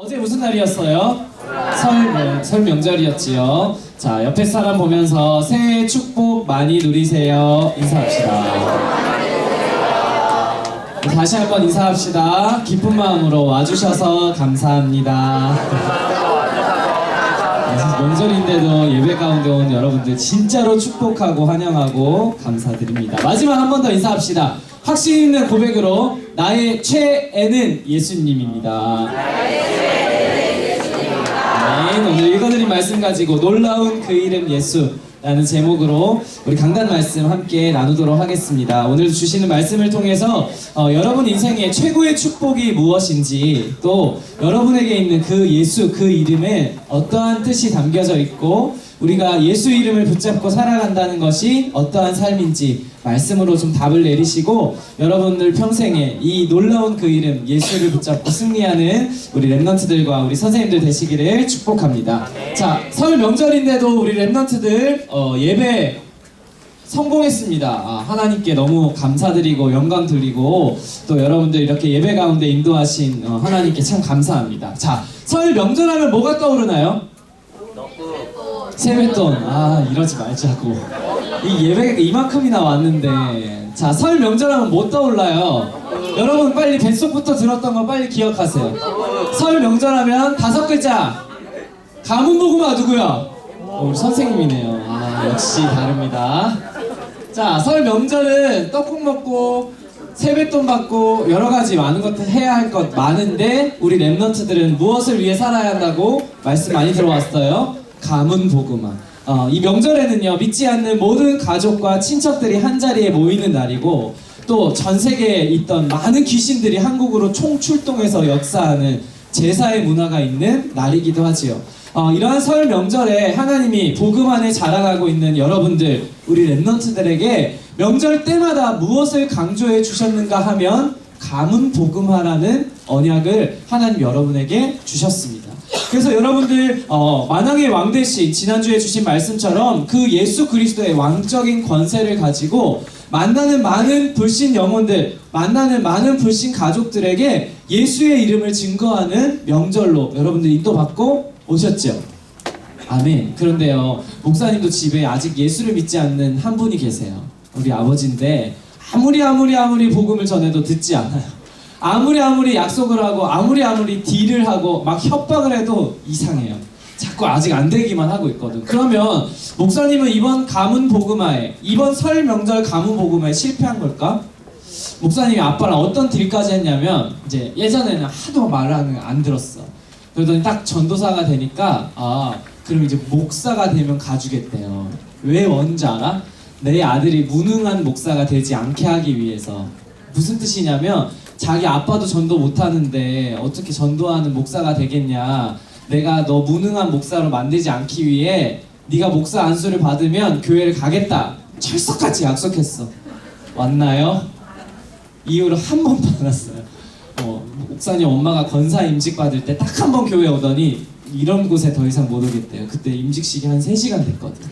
어제 무슨 날이었어요? 설 명절이었지요. 자, 옆에 사람 보면서 새해 축복 많이 누리세요. 인사합시다. 다시 한번 인사합시다. 기쁜 마음으로 와주셔서 감사합니다. 명절인데도 예배 가운데 온 여러분들 진짜로 축복하고 환영하고 감사드립니다. 마지막 한 번 더 인사합시다. 확신 있는 고백으로 나의 최애는 예수님입니다. 아멘. 오늘 읽어드린 말씀 가지고 놀라운 그 이름 예수라는 제목으로 우리 강단 말씀 함께 나누도록 하겠습니다. 오늘 주시는 말씀을 통해서 여러분 인생의 최고의 축복이 무엇인지, 또 여러분에게 있는 그 예수 그 이름에 어떠한 뜻이 담겨져 있고 우리가 예수 이름을 붙잡고 살아간다는 것이 어떠한 삶인지 말씀으로 좀 답을 내리시고 여러분들 평생에 이 놀라운 그 이름 예수를 붙잡고 승리하는 우리 랩넌트들과 우리 선생님들 되시기를 축복합니다. 자, 설 명절인데도 우리 랩넌트들 예배 성공했습니다. 하나님께 너무 감사드리고 영광 드리고 또 여러분들 이렇게 예배 가운데 인도하신 하나님께 참 감사합니다. 자, 설 명절하면 뭐가 떠오르나요? 세뱃돈. 이러지 말자고. 이 예배가 이만큼이나 왔는데. 자, 설 명절하면 뭐 떠올라요? 여러분 빨리 뱃속부터 들었던 거 빨리 기억하세요. 설 명절하면 5글자. 가문고구마 누구요? 우리 선생님이네요. 역시 다릅니다. 자, 설 명절은 떡국 먹고 세뱃돈 받고 여러가지 많은 것들 해야 할 것 많은데 우리 랩넌트들은 무엇을 위해 살아야 한다고 말씀 많이 들어왔어요? 가문고구마. 이 명절에는요, 믿지 않는 모든 가족과 친척들이 한자리에 모이는 날이고 또 전 세계에 있던 많은 귀신들이 한국으로 총출동해서 역사하는 제사의 문화가 있는 날이기도 하지요. 이러한 설 명절에 하나님이 복음 안에 자라가고 있는 여러분들, 우리 랩넌트들에게 명절 때마다 무엇을 강조해 주셨는가 하면 가문복음화라는 언약을 하나님 여러분에게 주셨습니다. 그래서 여러분들 만왕의 왕 대신 지난주에 주신 말씀처럼 그 예수 그리스도의 왕적인 권세를 가지고 만나는 많은 불신 영혼들, 만나는 많은 불신 가족들에게 예수의 이름을 증거하는 명절로 여러분들 인도받고 오셨죠? 아멘. 그런데요, 목사님도 집에 아직 예수를 믿지 않는 한 분이 계세요. 우리 아버지인데 아무리 복음을 전해도 듣지 않아요. 아무리 약속을 하고 아무리 딜을 하고 막 협박을 해도 이상해요. 자꾸 아직 안 되기만 하고 있거든. 그러면 목사님은 이번 가문 복음화에, 이번 설 명절 가문 복음화에 실패한 걸까? 목사님이 아빠랑 어떤 딜까지 했냐면, 이제 예전에는 하도 말을 안 들었어. 그러더니 딱 전도사가 되니까 그럼 이제 목사가 되면 가주겠대요. 왜 뭔지 알아? 내 아들이 무능한 목사가 되지 않게 하기 위해서. 무슨 뜻이냐면 자기 아빠도 전도 못하는데 어떻게 전도하는 목사가 되겠냐, 내가 너 무능한 목사로 만들지 않기 위해 네가 목사 안수를 받으면 교회를 가겠다, 철석같이 약속했어. 왔나요? 이후로 한 번도 안 왔어요. 목사님 엄마가 권사 임직 받을 때 딱 한 번 교회 오더니 이런 곳에 더 이상 못 오겠대요. 그때 임직식이 한 3시간 됐거든.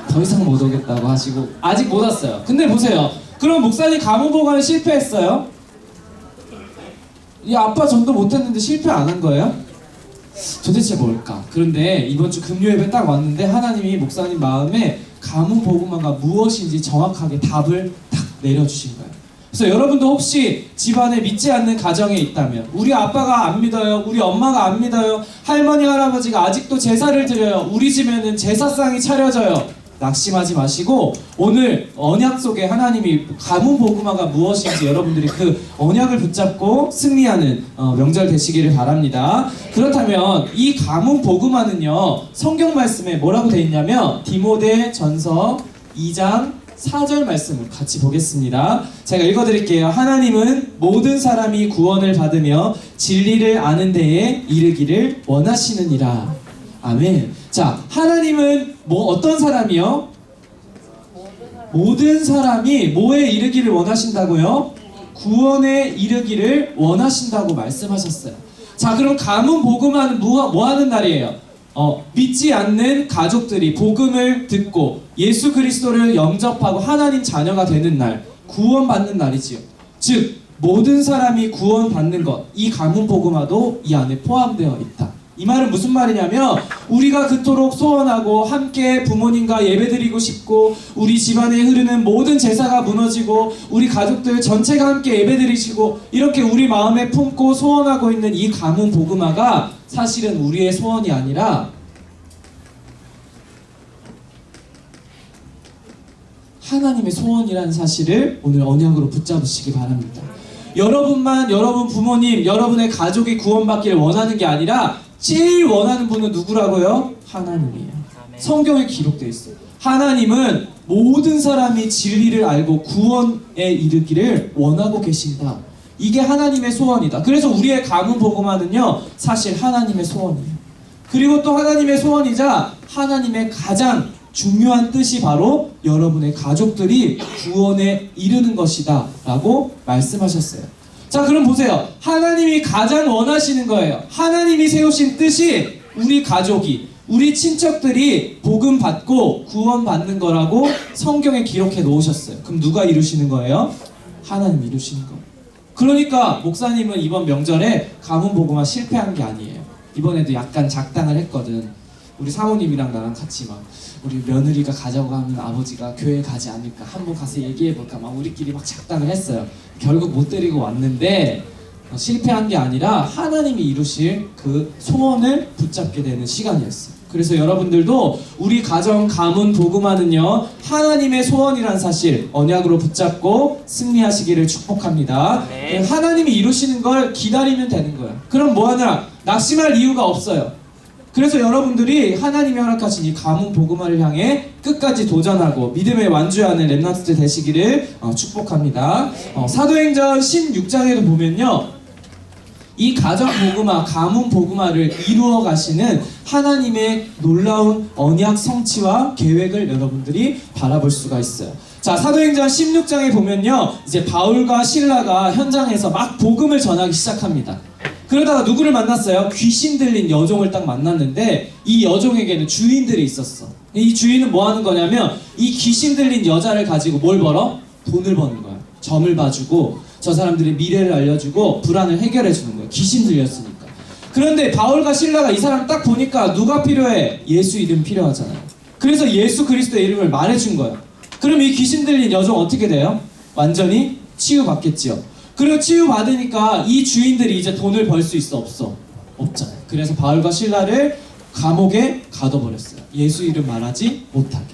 더 이상 못 오겠다고 하시고 아직 못 왔어요. 근데 보세요, 그럼 목사님 가문복음에 실패했어요? 이 아빠 전도 못했는데 실패 안 한 거예요? 도대체 뭘까? 그런데 이번 주 금요 예배 딱 왔는데 하나님이 목사님 마음에 가문복음화가 무엇인지 정확하게 답을 딱 내려주신 거예요. 그래서 여러분도 혹시 집안에 믿지 않는 가정에 있다면, 우리 아빠가 안 믿어요, 우리 엄마가 안 믿어요, 할머니 할아버지가 아직도 제사를 드려요, 우리 집에는 제사상이 차려져요, 낙심하지 마시고 오늘 언약 속에 하나님이 가문복음화가 무엇인지 여러분들이 그 언약을 붙잡고 승리하는 명절 되시기를 바랍니다. 그렇다면 이 가문복음화는요, 성경 말씀에 뭐라고 되어 있냐면 디모데전서 2장 4절 말씀을 같이 보겠습니다. 제가 읽어드릴게요. 하나님은 모든 사람이 구원을 받으며 진리를 아는 데에 이르기를 원하시느니라. 아멘. 자, 하나님은 어떤 사람이요? 모든 사람이 뭐에 이르기를 원하신다고요? 구원에 이르기를 원하신다고 말씀하셨어요. 자, 그럼 가문 복음화는 뭐 하는 날이에요? 믿지 않는 가족들이 복음을 듣고 예수 그리스도를 영접하고 하나님 자녀가 되는 날, 구원받는 날이지요. 즉 모든 사람이 구원받는 것, 이 가문 복음화도 이 안에 포함되어 있다. 이 말은 무슨 말이냐면 우리가 그토록 소원하고 함께 부모님과 예배드리고 싶고 우리 집안에 흐르는 모든 제사가 무너지고 우리 가족들 전체가 함께 예배드리시고 이렇게 우리 마음에 품고 소원하고 있는 이 가문 복음화가 사실은 우리의 소원이 아니라 하나님의 소원이라는 사실을 오늘 언약으로 붙잡으시기 바랍니다. 여러분만, 여러분 부모님, 여러분의 가족이 구원받기를 원하는 게 아니라 제일 원하는 분은 누구라고요? 하나님이에요. 성경에 기록되어 있어요. 하나님은 모든 사람이 진리를 알고 구원에 이르기를 원하고 계신다. 이게 하나님의 소원이다. 그래서 우리의 가문 복음화는요, 사실 하나님의 소원이에요. 그리고 또 하나님의 소원이자 하나님의 가장 중요한 뜻이 바로 여러분의 가족들이 구원에 이르는 것이다 라고 말씀하셨어요. 자, 그럼 보세요. 하나님이 가장 원하시는 거예요. 하나님이 세우신 뜻이 우리 가족이, 우리 친척들이 복음 받고 구원 받는 거라고 성경에 기록해 놓으셨어요. 그럼 누가 이루시는 거예요? 하나님 이루시는 거예요. 그러니까 목사님은 이번 명절에 가문 복음화 실패한 게 아니에요. 이번에도 약간 작당을 했거든. 우리 사모님이랑 나랑 같이 막 우리 며느리가 가자고 하면 아버지가 교회 가지 않을까, 한번 가서 얘기해볼까 막 우리끼리 막 작당을 했어요. 결국 못 데리고 왔는데 실패한 게 아니라 하나님이 이루실 그 소원을 붙잡게 되는 시간이었어요. 그래서 여러분들도 우리 가정 가문 복음화는요, 하나님의 소원이란 사실 언약으로 붙잡고 승리하시기를 축복합니다. 네. 하나님이 이루시는 걸 기다리면 되는 거예요. 그럼 뭐하냐? 낙심할 이유가 없어요. 그래서 여러분들이 하나님이 허락하신 이 가문 복음화를 향해 끝까지 도전하고 믿음의 완주하는 렘넌트들 되시기를 축복합니다. 사도행전 16장에도 보면요, 이 가정 복음화, 가문 복음화를 이루어 가시는 하나님의 놀라운 언약 성취와 계획을 여러분들이 바라볼 수가 있어요. 자, 사도행전 16장에 보면요, 이제 바울과 실라가 현장에서 막 복음을 전하기 시작합니다. 그러다가 누구를 만났어요? 귀신 들린 여종을 딱 만났는데 이 여종에게는 주인들이 있었어. 이 주인은 뭐 하는 거냐면 이 귀신 들린 여자를 가지고 뭘 벌어? 돈을 버는 거야. 점을 봐주고 저 사람들의 미래를 알려주고 불안을 해결해 주는 거야. 귀신 들렸으니까. 그런데 바울과 실라가 이 사람 딱 보니까 누가 필요해? 예수 이름 필요하잖아요. 그래서 예수 그리스도의 이름을 말해준 거야. 그럼 이 귀신 들린 여종 어떻게 돼요? 완전히 치유받겠지요. 그리고 치유받으니까 이 주인들이 이제 돈을 벌 수 있어? 없어? 없잖아요. 그래서 바울과 실라를 감옥에 가둬버렸어요. 예수 이름 말하지 못하게.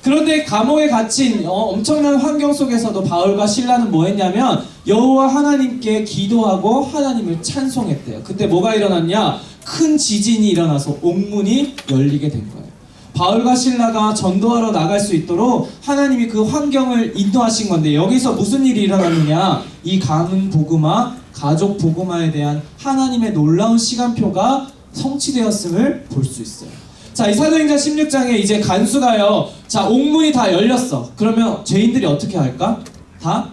그런데 감옥에 갇힌 엄청난 환경 속에서도 바울과 실라는 뭐 했냐면 여호와 하나님께 기도하고 하나님을 찬송했대요. 그때 뭐가 일어났냐? 큰 지진이 일어나서 옥문이 열리게 된 거예요. 바울과 실라가 전도하러 나갈 수 있도록 하나님이 그 환경을 인도하신 건데 여기서 무슨 일이 일어났느냐? 이 가문 복음화, 가족 복음화에 대한 하나님의 놀라운 시간표가 성취되었음을 볼 수 있어요. 자, 이 사도행전 16장에 이제 간수가요, 자, 옥문이 다 열렸어. 그러면 죄인들이 어떻게 할까? 다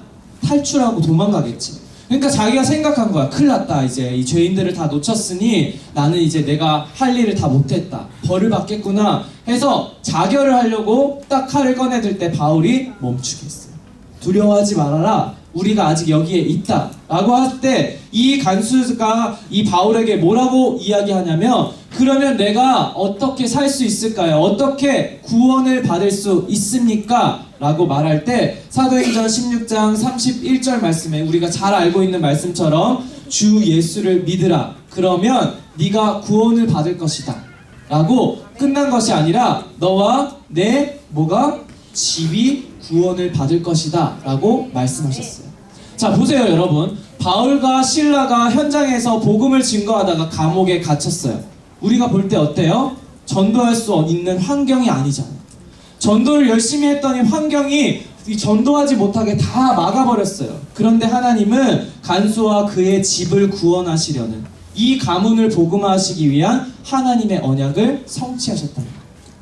탈출하고 도망가겠지. 그러니까 자기가 생각한 거야. 큰일 났다. 이제 이 죄인들을 다 놓쳤으니 나는 이제 내가 할 일을 다 못했다. 벌을 받겠구나 해서 자결을 하려고 딱 칼을 꺼내들 때 바울이 멈추게 했어요. 두려워하지 말아라. 우리가 아직 여기에 있다. 라고 할 때 이 간수가 이 바울에게 뭐라고 이야기하냐면 그러면 내가 어떻게 살 수 있을까요? 어떻게 구원을 받을 수 있습니까? 라고 말할 때 사도행전 16장 31절 말씀에 우리가 잘 알고 있는 말씀처럼 주 예수를 믿으라. 그러면 네가 구원을 받을 것이다. 라고 끝난 것이 아니라 너와 내 뭐가? 집이 구원을 받을 것이다. 라고 말씀하셨어요. 자, 보세요 여러분. 바울과 실라가 현장에서 복음을 증거하다가 감옥에 갇혔어요. 우리가 볼 때 어때요? 전도할 수 있는 환경이 아니잖아요. 전도를 열심히 했더니 환경이 전도하지 못하게 다 막아버렸어요. 그런데 하나님은 간수와 그의 집을 구원하시려는 이 가문을 복음화하시기 위한 하나님의 언약을 성취하셨다는 거예요.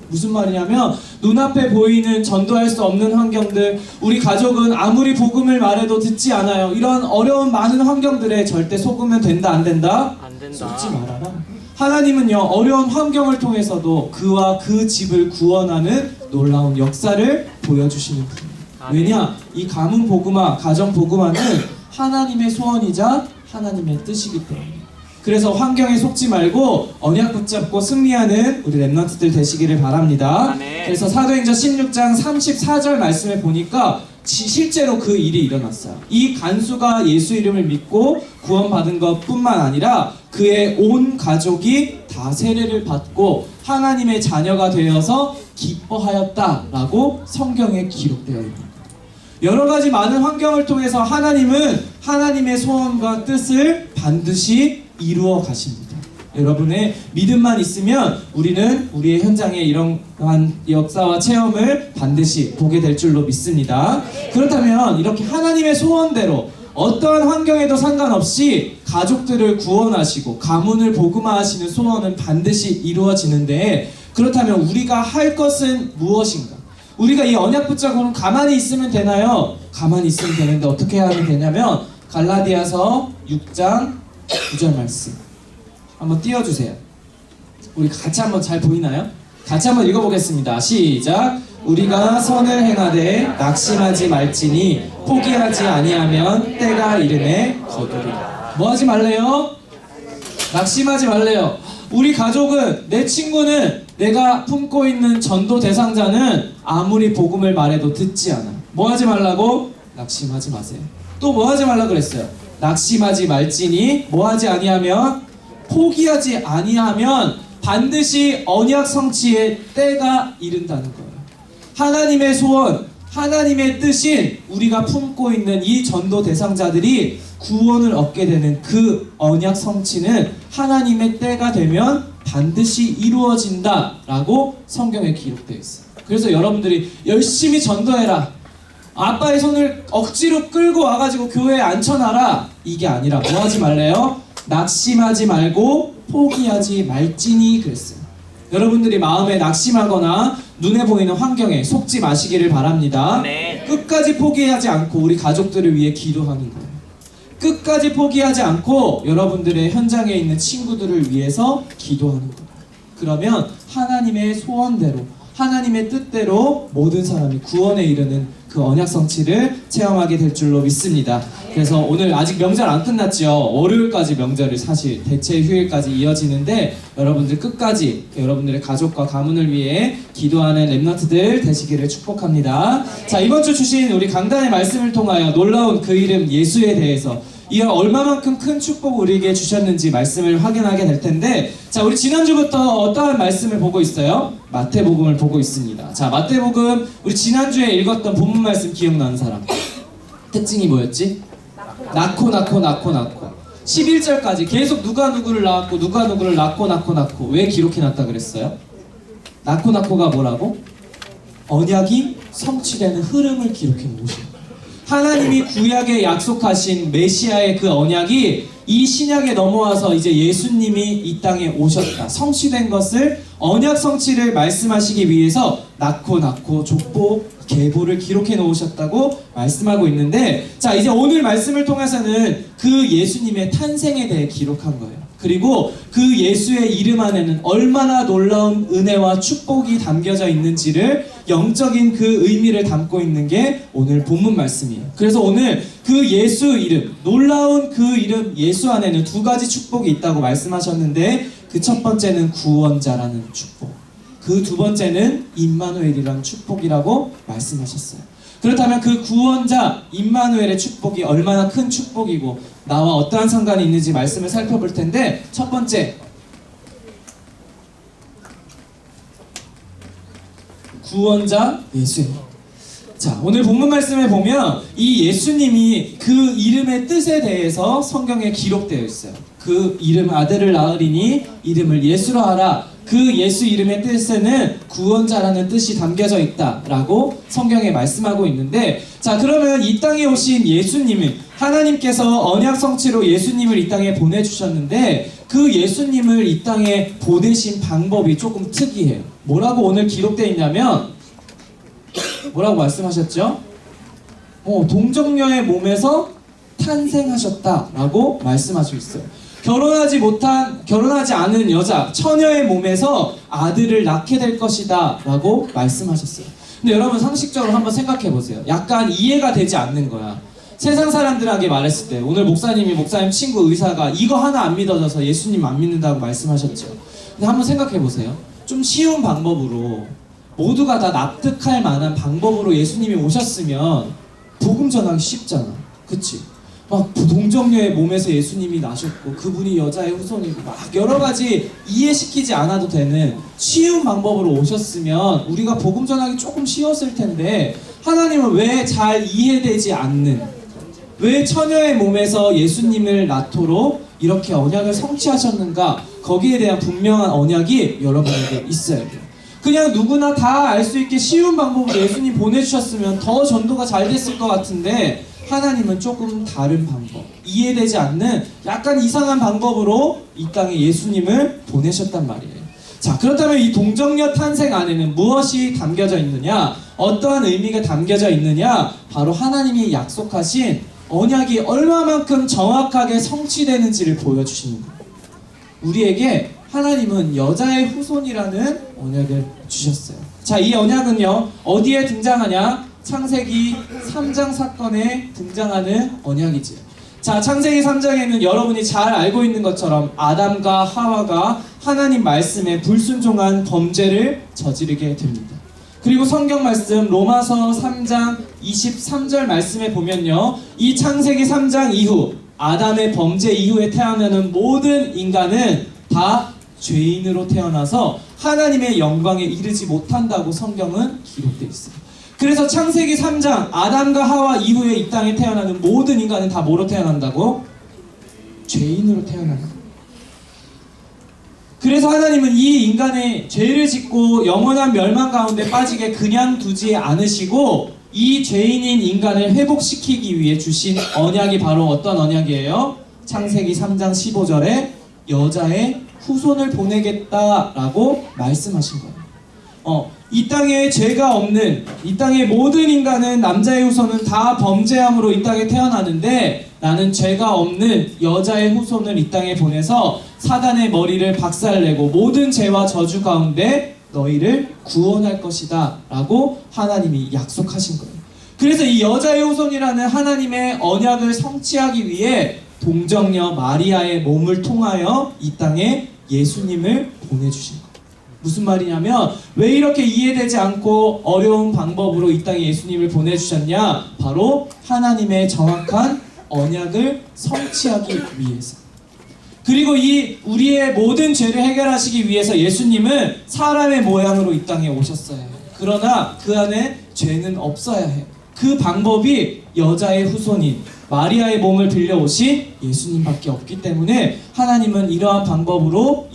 무슨 말이냐면 눈앞에 보이는 전도할 수 없는 환경들, 우리 가족은 아무리 복음을 말해도 듣지 않아요. 이런 어려운 많은 환경들에 절대 속으면 된다 안 된다? 안 된다. 속지 말아라. 하나님은요, 어려운 환경을 통해서도 그와 그 집을 구원하는 놀라운 역사를 보여주시는 분입니다. 왜냐? 이 가문 복음화, 가정 복음화는 하나님의 소원이자 하나님의 뜻이기 때문에. 그래서 환경에 속지 말고 언약 붙잡고 승리하는 우리 랩런트들 되시기를 바랍니다. 그래서 사도행전 16장 34절 말씀에 보니까 실제로 그 일이 일어났어요. 이 간수가 예수 이름을 믿고 구원받은 것뿐만 아니라 그의 온 가족이 다 세례를 받고 하나님의 자녀가 되어서 기뻐하였다라고 성경에 기록되어 있는 거예요. 여러 가지 많은 환경을 통해서 하나님은 하나님의 소원과 뜻을 반드시 이루어 가십니다. 여러분의 믿음만 있으면 우리는 우리의 현장에 이러한 역사와 체험을 반드시 보게 될 줄로 믿습니다. 그렇다면 이렇게 하나님의 소원대로 어떠한 환경에도 상관없이 가족들을 구원하시고 가문을 복음화하시는 소원은 반드시 이루어지는데, 그렇다면 우리가 할 것은 무엇인가? 우리가 이 언약 붙잡고는 가만히 있으면 되나요? 가만히 있으면 되는데 어떻게 하면 되냐면 갈라디아서 6장 9절 말씀 한번 띄워주세요. 우리 같이 한번 잘 보이나요? 같이 한번 읽어보겠습니다. 시작. 우리가 선을 행하되 낙심하지 말지니 포기하지 아니하면 때가 이르매 거두리라. 뭐 하지 말래요? 낙심하지 말래요. 우리 가족은, 내 친구는, 내가 품고 있는 전도 대상자는 아무리 복음을 말해도 듣지 않아. 뭐 하지 말라고? 낙심하지 마세요. 또 뭐 하지 말라 그랬어요? 낙심하지 말지니 뭐 하지 아니하면, 포기하지 아니하면 반드시 언약 성취의 때가 이른다는 거예요. 하나님의 소원, 하나님의 뜻인 우리가 품고 있는 이 전도 대상자들이 구원을 얻게 되는 그 언약 성취는 하나님의 때가 되면 반드시 이루어진다라고 성경에 기록되어 있어요. 그래서 여러분들이 열심히 전도해라, 아빠의 손을 억지로 끌고 와가지고 교회에 앉혀놔라, 이게 아니라 뭐 하지 말래요? 낙심하지 말고 포기하지 말지니 그랬어요. 여러분들이 마음에 낙심하거나 눈에 보이는 환경에 속지 마시기를 바랍니다. 끝까지 포기하지 않고 우리 가족들을 위해 기도하는 거예요. 끝까지 포기하지 않고 여러분들의 현장에 있는 친구들을 위해서 기도하는 거예요. 그러면 하나님의 소원대로, 하나님의 뜻대로 모든 사람이 구원에 이르는 그 언약 성취를 체험하게 될 줄로 믿습니다. 그래서 오늘 아직 명절 안 끝났죠. 월요일까지 명절이 사실 대체 휴일까지 이어지는데 여러분들 끝까지 여러분들의 가족과 가문을 위해 기도하는 랩런트들 되시기를 축복합니다. 자, 이번 주 주신 우리 강단의 말씀을 통하여 놀라운 그 이름 예수에 대해서 이 얼마만큼 큰 축복을 우리에게 주셨는지 말씀을 확인하게 될 텐데, 자, 우리 지난주부터 어떠한 말씀을 보고 있어요? 마태복음을 보고 있습니다. 자, 마태복음 우리 지난주에 읽었던 본문 말씀 기억나는 사람? 특징이 뭐였지? 낳고 11절까지 계속 누가 누구를 낳았고 누가 누구를 낳고 왜 기록해놨다 그랬어요? 낳고가 뭐라고? 언약이 성취되는 흐름을 기록해 놓으신 거예요. 하나님이 구약에 약속하신 메시아의 그 언약이 이 신약에 넘어와서 이제 예수님이 이 땅에 오셨다, 성취된 것을, 언약 성취를 말씀하시기 위해서 낳고 족보 계보를 기록해 놓으셨다고 말씀하고 있는데, 자, 이제 오늘 말씀을 통해서는 그 예수님의 탄생에 대해 기록한 거예요. 그리고 그 예수의 이름 안에는 얼마나 놀라운 은혜와 축복이 담겨져 있는지를, 영적인 그 의미를 담고 있는 게 오늘 본문 말씀이에요. 그래서 오늘 그 예수 이름, 놀라운 그 이름 예수 안에는 두 가지 축복이 있다고 말씀하셨는데, 그 첫 번째는 구원자라는 축복, 그 두 번째는 임마누엘이라는 축복이라고 말씀하셨어요. 그렇다면 그 구원자 임마누엘의 축복이 얼마나 큰 축복이고 나와 어떠한 상관이 있는지 말씀을 살펴볼 텐데, 첫 번째, 구원자 예수님. 자, 오늘 본문 말씀에 보면 이 예수님이 그 이름의 뜻에 대해서 성경에 기록되어 있어요. 그 이름 아들을 낳으리니 이름을 예수로 하라. 그 예수 이름의 뜻에는 구원자라는 뜻이 담겨져 있다라고 성경에 말씀하고 있는데, 자, 그러면 이 땅에 오신 예수님은 하나님께서 언약 성취로 예수님을 이 땅에 보내주셨는데, 그 예수님을 이 땅에 보내신 방법이 조금 특이해요. 뭐라고 오늘 기록되어 있냐면, 뭐라고 말씀하셨죠? 동정녀의 몸에서 탄생하셨다라고 말씀하시고 있어요. 결혼하지 않은 여자, 처녀의 몸에서 아들을 낳게 될 것이다 라고 말씀하셨어요. 근데 여러분 상식적으로 한번 생각해 보세요. 약간 이해가 되지 않는 거야. 세상 사람들에게 말했을 때 오늘 목사님 친구 의사가 이거 하나 안 믿어져서 예수님 안 믿는다고 말씀하셨죠. 근데 한번 생각해 보세요. 좀 쉬운 방법으로 모두가 다 납득할 만한 방법으로 예수님이 오셨으면 복음 전하기 쉽잖아. 그치? 막 동정녀의 몸에서 예수님이 나셨고 그분이 여자의 후손이고 막 여러 가지 이해시키지 않아도 되는 쉬운 방법으로 오셨으면 우리가 복음 전하기 조금 쉬웠을 텐데 하나님은 왜 잘 이해되지 않는, 왜 처녀의 몸에서 예수님을 낳도록 이렇게 언약을 성취하셨는가, 거기에 대한 분명한 언약이 여러분에게 있어야 돼요. 그냥 누구나 다 알 수 있게 쉬운 방법으로 예수님 보내주셨으면 더 전도가 잘 됐을 것 같은데 하나님은 조금 다른 방법, 이해되지 않는 약간 이상한 방법으로 이 땅에 예수님을 보내셨단 말이에요. 자, 그렇다면 이 동정녀 탄생 안에는 무엇이 담겨져 있느냐, 어떠한 의미가 담겨져 있느냐, 바로 하나님이 약속하신 언약이 얼마만큼 정확하게 성취되는지를 보여주시는 거예요. 우리에게 하나님은 여자의 후손이라는 언약을 주셨어요. 자, 이 언약은요 어디에 등장하냐? 창세기 3장 사건에 등장하는 언약이지요. 자, 창세기 3장에는 여러분이 잘 알고 있는 것처럼 아담과 하와가 하나님 말씀에 불순종한 범죄를 저지르게 됩니다. 그리고 성경 말씀 로마서 3장 23절 말씀에 보면요, 이 창세기 3장 이후 아담의 범죄 이후에 태어나는 모든 인간은 다 죄인으로 태어나서 하나님의 영광에 이르지 못한다고 성경은 기록되어 있어요. 그래서 창세기 3장 아담과 하와 이후에 이 땅에 태어나는 모든 인간은 다 뭐로 태어난다고? 죄인으로 태어난다. 그래서 하나님은 이 인간의 죄를 짓고 영원한 멸망 가운데 빠지게 그냥 두지 않으시고 이 죄인인 인간을 회복시키기 위해 주신 언약이 바로 어떤 언약이에요? 창세기 3장 15절에 여자의 후손을 보내겠다라고 말씀하신 거예요. 이 땅에 죄가 없는, 이 땅의 모든 인간은 남자의 후손은 다 범죄함으로 이 땅에 태어나는데 나는 죄가 없는 여자의 후손을 이 땅에 보내서 사단의 머리를 박살내고 모든 죄와 저주 가운데 너희를 구원할 것이다 라고 하나님이 약속하신 거예요. 그래서 이 여자의 후손이라는 하나님의 언약을 성취하기 위해 동정녀 마리아의 몸을 통하여 이 땅에 예수님을 보내주신 거예요. 무슨 말이냐면 왜 이렇게 이해되지 않고 어려운 방법으로 이 땅에 예수님을 보내주셨냐? 바로 하나님의 정확한 언약을 성취하기 위해서. 그리고 이 우리의 모든 죄를 해결하시기 위해서 예수님은 사람의 모양으로 이 땅에 오셨어야 해요. 그러나 그 안에 죄는 없어야 해요. 그 방법이 여자의 후손인 마리아의 몸을 빌려오신 예수님밖에 없기 때문에 하나님은 이러한 방법으로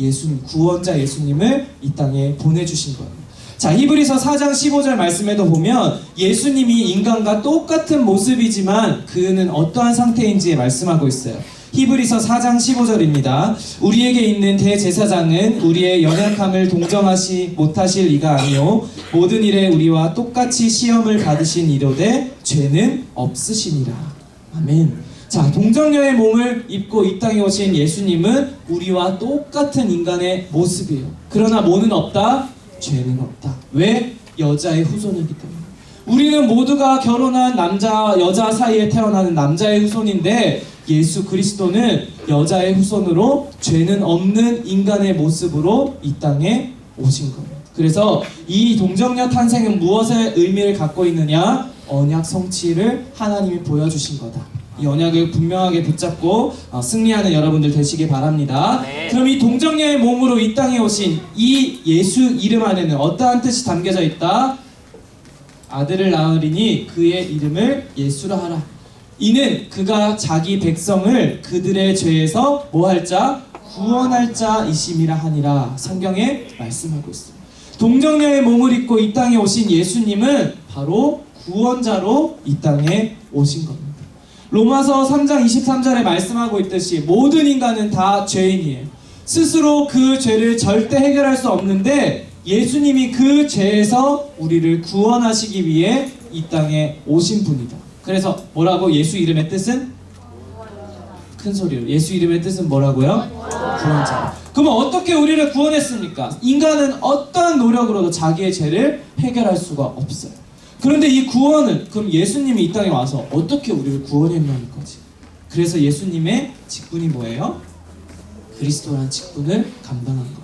구원자 예수님을 이 땅에 보내주신 거예요. 자, 히브리서 4장 15절 말씀에도 보면 예수님이 인간과 똑같은 모습이지만 그는 어떠한 상태인지 말씀하고 있어요. 히브리서 4장 15절입니다. 우리에게 있는 대제사장은 우리의 연약함을 동정하시 못하실 이가 아니요 모든 일에 우리와 똑같이 시험을 받으신 이로되 죄는 없으시니라. 아멘. 자, 동정녀의 몸을 입고 이 땅에 오신 예수님은 우리와 똑같은 인간의 모습이에요. 그러나 뭐는 없다? 죄는 없다. 왜? 여자의 후손이기 때문에. 우리는 모두가 결혼한 남자 여자 사이에 태어나는 남자의 후손인데 예수 그리스도는 여자의 후손으로 죄는 없는 인간의 모습으로 이 땅에 오신 거예요. 그래서 이 동정녀 탄생은 무엇의 의미를 갖고 있느냐? 언약 성취를 하나님이 보여주신 거다. 이 언약을 분명하게 붙잡고 승리하는 여러분들 되시길 바랍니다. 네. 그럼 이 동정녀의 몸으로 이 땅에 오신 이 예수 이름 안에는 어떠한 뜻이 담겨져 있다? 아들을 낳으리니 그의 이름을 예수라 하라. 이는 그가 자기 백성을 그들의 죄에서 뭐할 자? 구원할 자이심이라 하니라. 성경에 말씀하고 있습니다. 동정녀의 몸을 입고 이 땅에 오신 예수님은 바로 구원자로 이 땅에 오신 겁니다. 로마서 3장 23절에 말씀하고 있듯이 모든 인간은 다 죄인이에요. 스스로 그 죄를 절대 해결할 수 없는데 예수님이 그 죄에서 우리를 구원하시기 위해 이 땅에 오신 분이다. 그래서 뭐라고? 예수 이름의 뜻은? 큰 소리로. 예수 이름의 뜻은 뭐라고요? 구원자. 그러면 어떻게 우리를 구원했습니까? 인간은 어떠한 노력으로도 자기의 죄를 해결할 수가 없어요. 그런데 이 구원을, 그럼 예수님이 이 땅에 와서 어떻게 우리를 구원했냐는 거지. 그래서 예수님의 직분이 뭐예요? 그리스도라는 직분을 감당한 거.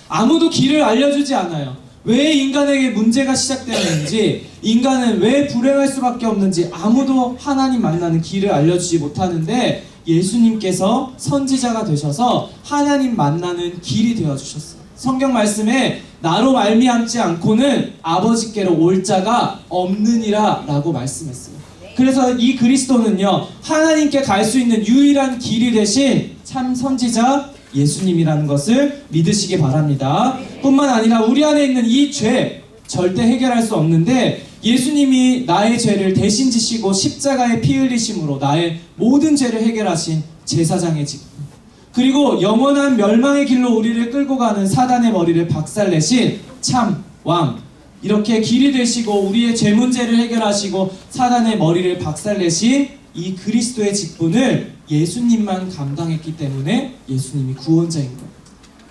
아무도 길을 알려주지 않아요. 왜 인간에게 문제가 시작되었는지, 인간은 왜 불행할 수밖에 없는지 아무도 하나님 만나는 길을 알려주지 못하는데 예수님께서 선지자가 되셔서 하나님 만나는 길이 되어주셨어요. 성경 말씀에 나로 말미암지 않고는 아버지께로 올 자가 없느니라 라고 말씀했어요. 그래서 이 그리스도는요, 하나님께 갈 수 있는 유일한 길이 되신 참 선지자 예수님이라는 것을 믿으시기 바랍니다. 뿐만 아니라 우리 안에 있는 이 죄 절대 해결할 수 없는데 예수님이 나의 죄를 대신 지시고 십자가에 피 흘리심으로 나의 모든 죄를 해결하신 제사장의 직분, 그리고 영원한 멸망의 길로 우리를 끌고 가는 사단의 머리를 박살내신 참 왕, 이렇게 길이 되시고 우리의 죄 문제를 해결하시고 사단의 머리를 박살내신 이 그리스도의 직분을 예수님만 감당했기 때문에 예수님이 구원자인 거예요.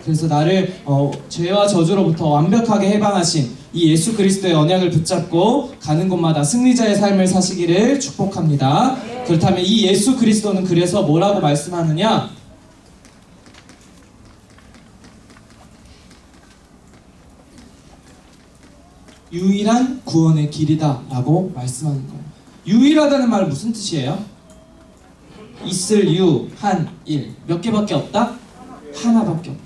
그래서 나를 죄와 저주로부터 완벽하게 해방하신 이 예수 그리스도의 언약을 붙잡고 가는 곳마다 승리자의 삶을 사시기를 축복합니다. 그렇다면 이 예수 그리스도는 그래서 뭐라고 말씀하느냐? 유일한 구원의 길이다 라고 말씀하는 거예요. 유일하다는 말은 무슨 뜻이에요? 있을 유, 한, 일. 몇 개밖에 없다? 하나밖에 없다.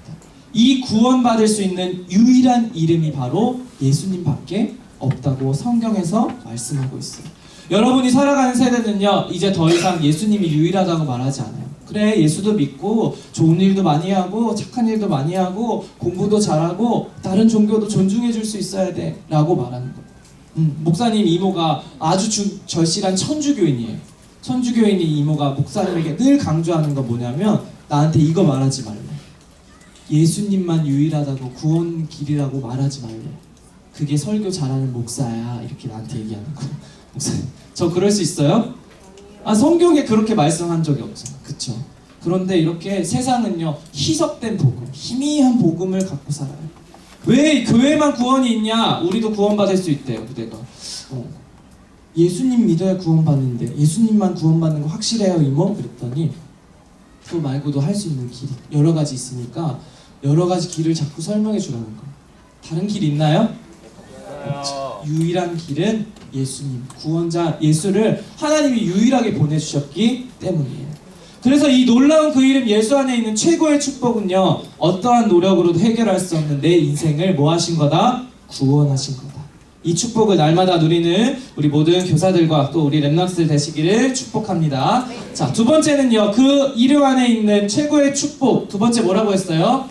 이 구원받을 수 있는 유일한 이름이 바로 예수님밖에 없다고 성경에서 말씀하고 있어요. 여러분이 살아가는 세대는요, 이제 더 이상 예수님이 유일하다고 말하지 않아요. 그래, 예수도 믿고 좋은 일도 많이 하고 착한 일도 많이 하고 공부도 잘하고 다른 종교도 존중해 줄 수 있어야 돼 라고 말하는 거예요. 목사님 이모가 아주 절실한 천주교인이에요. 천주교인이 이모가 목사님에게 늘 강조하는 거 뭐냐면, 나한테 이거 말하지 말래. 예수님만 유일하다고 구원 길이라고 말하지 말래. 그게 설교 잘하는 목사야. 이렇게 나한테 얘기하는 거. 목사님, 저 그럴 수 있어요? 성경에 그렇게 말씀한 적이 없잖아. 그쵸? 그런데 이렇게 세상은요, 희석된 복음, 희미한 복음을 갖고 살아요. 왜 교회만 구원이 있냐? 우리도 구원받을 수 있대요, 그대가. 예수님 믿어야 구원받는데 예수님만 구원받는 거 확실해요, 이모? 그랬더니 그거 말고도 할 수 있는 길이 여러 가지 있으니까 여러 가지 길을 자꾸 설명해 주라는 거예요. 다른 길 있나요? 없죠. 유일한 길은 예수님, 구원자 예수를 하나님이 유일하게 보내주셨기 때문이에요. 그래서 이 놀라운 그 이름 예수 안에 있는 최고의 축복은요, 어떠한 노력으로도 해결할 수 없는 내 인생을 뭐 하신 거다? 구원하신 거다. 이 축복을 날마다 누리는 우리 모든 교사들과 또 우리 랩런트들 되시기를 축복합니다. 자, 두 번째는요, 그 이름 안에 있는 최고의 축복, 두 번째 뭐라고 했어요?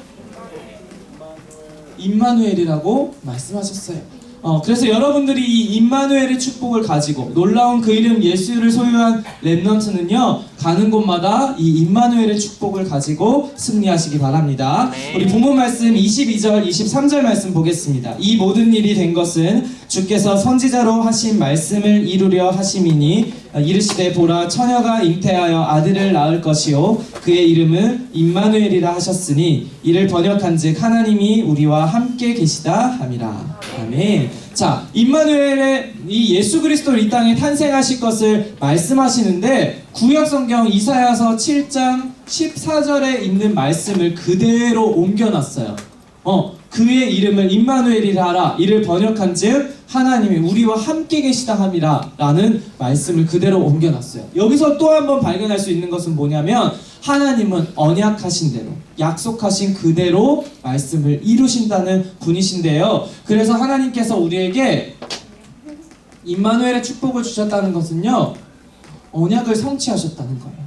임마누엘이라고 말씀하셨어요. 그래서 여러분들이 이 임마누엘의 축복을 가지고 놀라운 그 이름 예수를 소유한 랩런트는요, 가는 곳마다 이 임마누엘의 축복을 가지고 승리하시기 바랍니다. 우리 본문 말씀 22절 23절 말씀 보겠습니다. 이 모든 일이 된 것은 주께서 선지자로 하신 말씀을 이루려 하심이니 이르시되 보라 처녀가 잉태하여 아들을 낳을 것이요 그의 이름은 임마누엘이라 하셨으니 이를 번역한즉 하나님이 우리와 함께 계시다 함이라. 아멘. 자, 임마누엘의 이 예수 그리스도를 이 땅에 탄생하실 것을 말씀하시는데 구약 성경 이사야서 7장 14절에 있는 말씀을 그대로 옮겨놨어요. 그의 이름을 임마누엘이라 하라. 이를 번역한즉 하나님이 우리와 함께 계시다 함이라 라는 말씀을 그대로 옮겨놨어요. 여기서 또 한 번 발견할 수 있는 것은 뭐냐면, 하나님은 언약하신 대로, 약속하신 그대로 말씀을 이루신다는 분이신데요. 그래서 하나님께서 우리에게 임마누엘의 축복을 주셨다는 것은요, 언약을 성취하셨다는 거예요.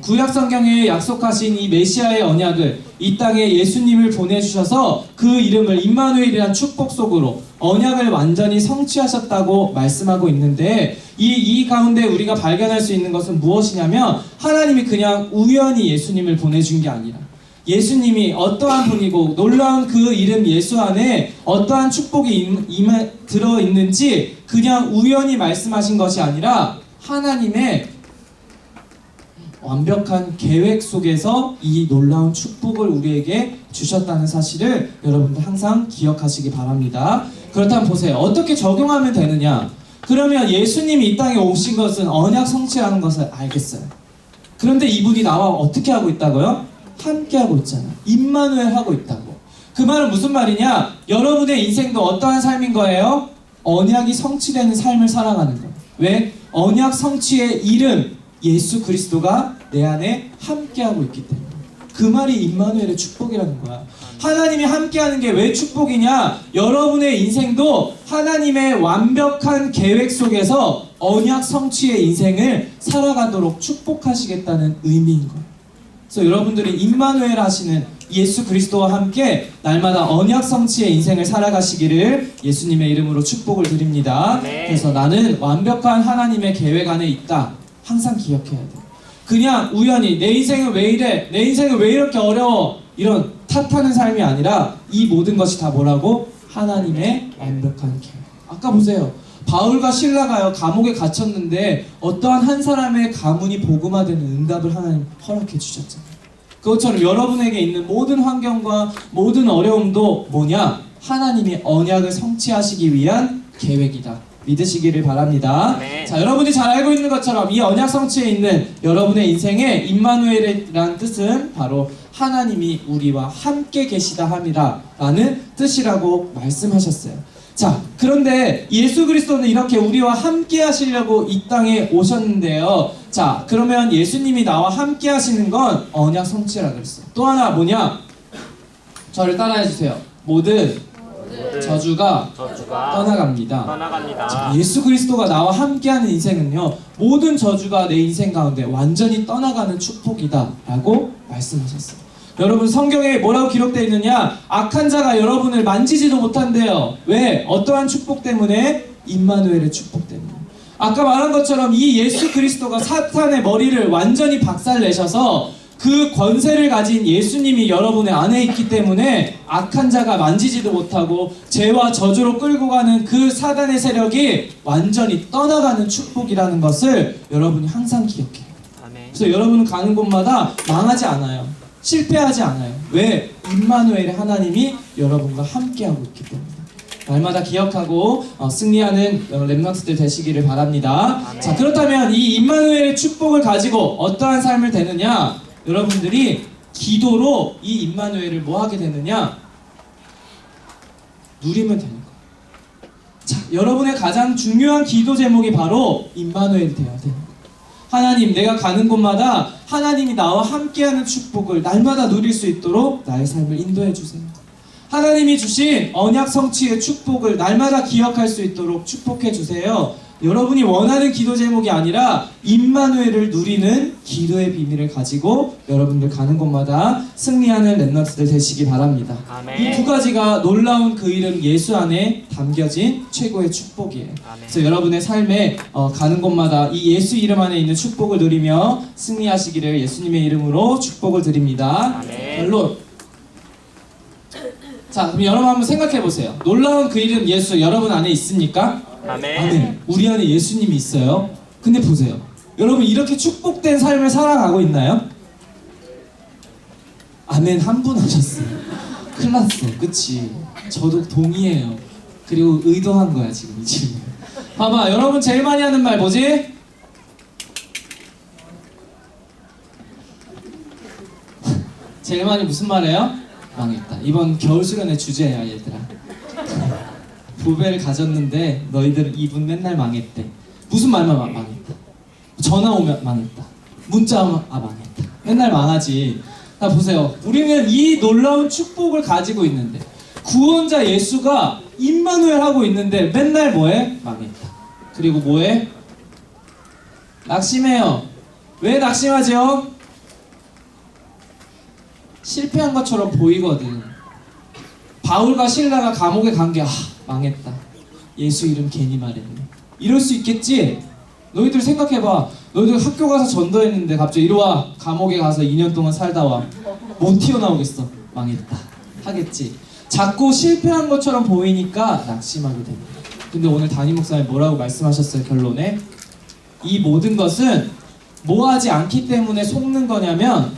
구약 성경에 약속하신 이 메시아의 언약을 이 땅에 예수님을 보내주셔서 그 이름을 임마누엘이란 축복 속으로 언약을 완전히 성취하셨다고 말씀하고 있는데, 이 가운데 우리가 발견할 수 있는 것은 무엇이냐면, 하나님이 그냥 우연히 예수님을 보내준 게 아니라 예수님이 어떠한 분이고 놀라운 그 이름 예수 안에 어떠한 축복이 들어있는지 그냥 우연히 말씀하신 것이 아니라 하나님의 완벽한 계획 속에서 이 놀라운 축복을 우리에게 주셨다는 사실을 여러분들 항상 기억하시기 바랍니다. 그렇다면 보세요. 어떻게 적용하면 되느냐? 그러면 예수님이 이 땅에 오신 것은 언약 성취라는 것을 알겠어요. 그런데 이분이 나와 어떻게 하고 있다고요? 함께 하고 있잖아. 임마누엘 하고 있다고. 그 말은 무슨 말이냐? 여러분의 인생도 어떠한 삶인 거예요? 언약이 성취되는 삶을 살아가는 거예요. 왜? 언약 성취의 이름 예수 그리스도가 내 안에 함께하고 있기 때문에. 그 말이 임마누엘의 축복이라는 거야. 하나님이 함께하는 게 왜 축복이냐? 여러분의 인생도 하나님의 완벽한 계획 속에서 언약 성취의 인생을 살아가도록 축복하시겠다는 의미인 거예요. 그래서 여러분들이 임마누엘 하시는 예수 그리스도와 함께 날마다 언약 성취의 인생을 살아가시기를 예수님의 이름으로 축복을 드립니다. 그래서 나는 완벽한 하나님의 계획 안에 있다. 항상 기억해야 돼. 그냥 우연히 내 인생은 왜 이래? 내 인생은 왜 이렇게 어려워? 이런 탓하는 삶이 아니라 이 모든 것이 다 뭐라고? 하나님의 완벽한 계획. 아까 보세요. 바울과 실라가요 감옥에 갇혔는데 어떠한 한 사람의 가문이 복음화되는 응답을 하나님 허락해 주셨잖아요. 그것처럼 여러분에게 있는 모든 환경과 모든 어려움도 뭐냐? 하나님이 언약을 성취하시기 위한 계획이다. 믿으시기를 바랍니다. 네. 자, 여러분이 잘 알고 있는 것처럼 이 언약 성취에 있는 여러분의 인생에 임마누엘이라는 뜻은 바로 하나님이 우리와 함께 계시다 함이라 라는 뜻이라고 말씀하셨어요. 자, 그런데 예수 그리스도는 이렇게 우리와 함께 하시려고 이 땅에 오셨는데요. 자, 그러면 예수님이 나와 함께 하시는 건 언약 성취라 그랬어요. 또 하나 뭐냐? 저를 따라해 주세요. 모든 저주가 떠나갑니다. 자, 예수 그리스도가 나와 함께하는 인생은요, 모든 저주가 내 인생 가운데 완전히 떠나가는 축복이다 라고 말씀하셨어요. 여러분, 성경에 뭐라고 기록되어 있느냐? 악한 자가 여러분을 만지지도 못한대요. 왜? 어떠한 축복 때문에? 임마누엘의 축복 때문에. 아까 말한 것처럼 이 예수 그리스도가 사탄의 머리를 완전히 박살내셔서 그 권세를 가진 예수님이 여러분의 안에 있기 때문에 악한 자가 만지지도 못하고 죄와 저주로 끌고 가는 그 사단의 세력이 완전히 떠나가는 축복이라는 것을 여러분이 항상 기억해요. 그래서 여러분은 가는 곳마다 망하지 않아요. 실패하지 않아요. 왜? 임마누엘의 하나님이 여러분과 함께하고 있기 때문에. 날마다 기억하고 승리하는 렘넌트들 되시기를 바랍니다. 자, 그렇다면 이 임마누엘의 축복을 가지고 어떠한 삶을 되느냐? 여러분들이 기도로 이 임마누엘을 뭐 하게 되느냐? 누리면 되는 거예요. 자, 여러분의 가장 중요한 기도 제목이 바로 임마누엘이 되어야 되는 거예요. 하나님, 내가 가는 곳마다 하나님이 나와 함께하는 축복을 날마다 누릴 수 있도록 나의 삶을 인도해 주세요. 하나님이 주신 언약 성취의 축복을 날마다 기억할 수 있도록 축복해 주세요. 여러분이 원하는 기도 제목이 아니라 임마누엘을 누리는 기도의 비밀을 가지고 여러분들 가는 곳마다 승리하는 렘넌트들 되시기 바랍니다. 이 두 가지가 놀라운 그 이름 예수 안에 담겨진 최고의 축복이에요. 그래서 여러분의 삶에 가는 곳마다 이 예수 이름 안에 있는 축복을 누리며 승리하시기를 예수님의 이름으로 축복을 드립니다. 결론. 자, 그럼 여러분 한번 생각해 보세요. 놀라운 그 이름 예수 여러분 안에 있습니까? 아멘. 우리 안에 예수님이 있어요. 근데 보세요. 여러분 이렇게 축복된 삶을 살아가고 있나요? 아멘. 한 분 하셨어요. 큰일 났어. 그치? 저도 동의해요. 그리고 의도한 거야 지금 이 질문. 봐봐, 여러분 제일 많이 하는 말 뭐지? 제일 많이 무슨 말해요? 망했다. 이번 겨울 수련의 주제야 얘들아. 보배를 가졌는데 너희들은 이분 맨날 망했대. 무슨 말만 망했다. 전화 오면 망했다. 문자 오면 망했다. 맨날 망하지. 자, 보세요. 우리는 이 놀라운 축복을 가지고 있는데 구원자 예수가 임마누엘 하고 있는데 맨날 뭐해? 망했다. 그리고 뭐해? 낙심해요. 왜 낙심하죠? 실패한 것처럼 보이거든. 바울과 실라가 감옥에 간 게 망했다. 예수 이름 괜히 말했네. 이럴 수 있겠지? 너희들 생각해봐. 너희들 학교 가서 전도했는데 갑자기 이리 와. 감옥에 가서 2년 동안 살다 와. 못 튀어나오겠어. 망했다. 하겠지. 자꾸 실패한 것처럼 보이니까 낙심하게 됩니다. 근데 오늘 담임 목사님 뭐라고 말씀하셨어요? 결론에 이 모든 것은 뭐하지 않기 때문에 속는 거냐면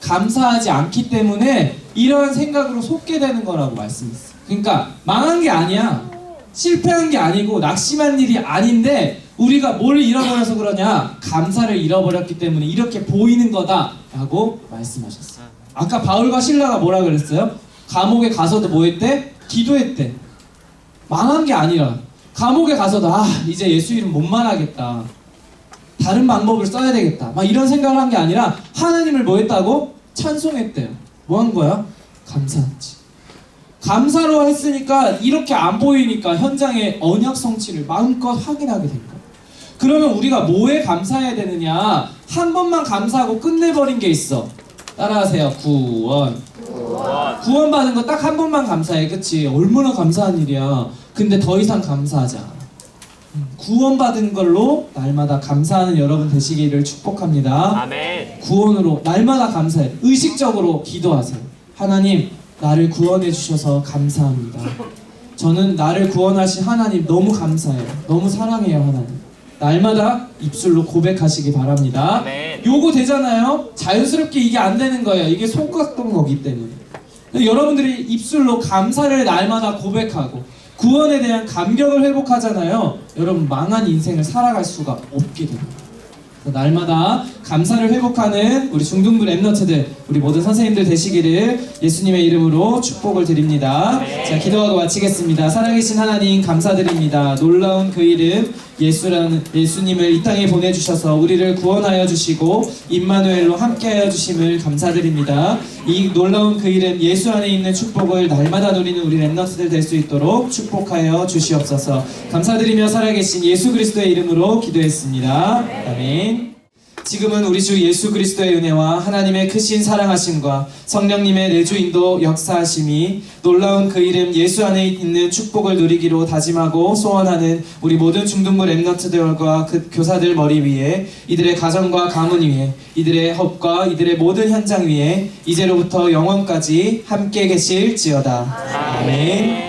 감사하지 않기 때문에 이러한 생각으로 속게 되는 거라고 말씀했어요. 그러니까 망한 게 아니야. 실패한 게 아니고 낙심한 일이 아닌데 우리가 뭘 잃어버려서 그러냐? 감사를 잃어버렸기 때문에 이렇게 보이는 거다라고 말씀하셨어요. 아까 바울과 실라가 뭐라 그랬어요? 감옥에 가서도 뭐 했대? 기도했대. 망한 게 아니라 감옥에 가서도 이제 예수 이름 못 말하겠다. 다른 방법을 써야 되겠다. 막 이런 생각을 한 게 아니라 하나님을 뭐 했다고? 찬송했대요. 뭐 한 거야? 감사했지. 감사로 했으니까 이렇게 안 보이니까 현장의 언약 성취를 마음껏 확인하게 된 거야. 그러면 우리가 뭐에 감사해야 되느냐? 한 번만 감사하고 끝내버린 게 있어. 따라하세요. 구원. 구원받은 거 딱 한 번만 감사해. 그치? 얼마나 감사한 일이야. 근데 더 이상 감사하지 않아. 구원받은 걸로 날마다 감사하는 여러분 되시기를 축복합니다. 아멘. 구원으로 날마다 감사해. 의식적으로 기도하세요. 하나님, 나를 구원해 주셔서 감사합니다. 저는 나를 구원하신 하나님 너무 감사해요. 너무 사랑해요, 하나님. 날마다 입술로 고백하시기 바랍니다. 아멘. 요거 되잖아요? 자연스럽게 이게 안 되는 거예요. 이게 속았던 거기 때문에. 여러분들이 입술로 감사를 날마다 고백하고 구원에 대한 감격을 회복하잖아요. 여러분 망한 인생을 살아갈 수가 없게 됩니다. 날마다 감사를 회복하는 우리 중등부 랩너트들, 우리 모든 선생님들 되시기를 예수님의 이름으로 축복을 드립니다. 자, 기도하고 마치겠습니다. 살아계신 하나님 감사드립니다. 놀라운 그 이름 예수님을 이 땅에 보내주셔서 우리를 구원하여 주시고 임마누엘로 함께하여 주심을 감사드립니다. 이 놀라운 그 이름 예수 안에 있는 축복을 날마다 누리는 우리 랩너트들 될 수 있도록 축복하여 주시옵소서. 감사드리며 살아계신 예수 그리스도의 이름으로 기도했습니다. 아멘. 지금은 우리 주 예수 그리스도의 은혜와 하나님의 크신 사랑하심과 성령님의 내주 인도 역사하심이 놀라운 그 이름 예수 안에 있는 축복을 누리기로 다짐하고 소원하는 우리 모든 중등부 랩너트들과 그 교사들 머리 위에, 이들의 가정과 가문 위에, 이들의 헛과 이들의 모든 현장 위에 이제로부터 영원까지 함께 계실지어다. 아멘.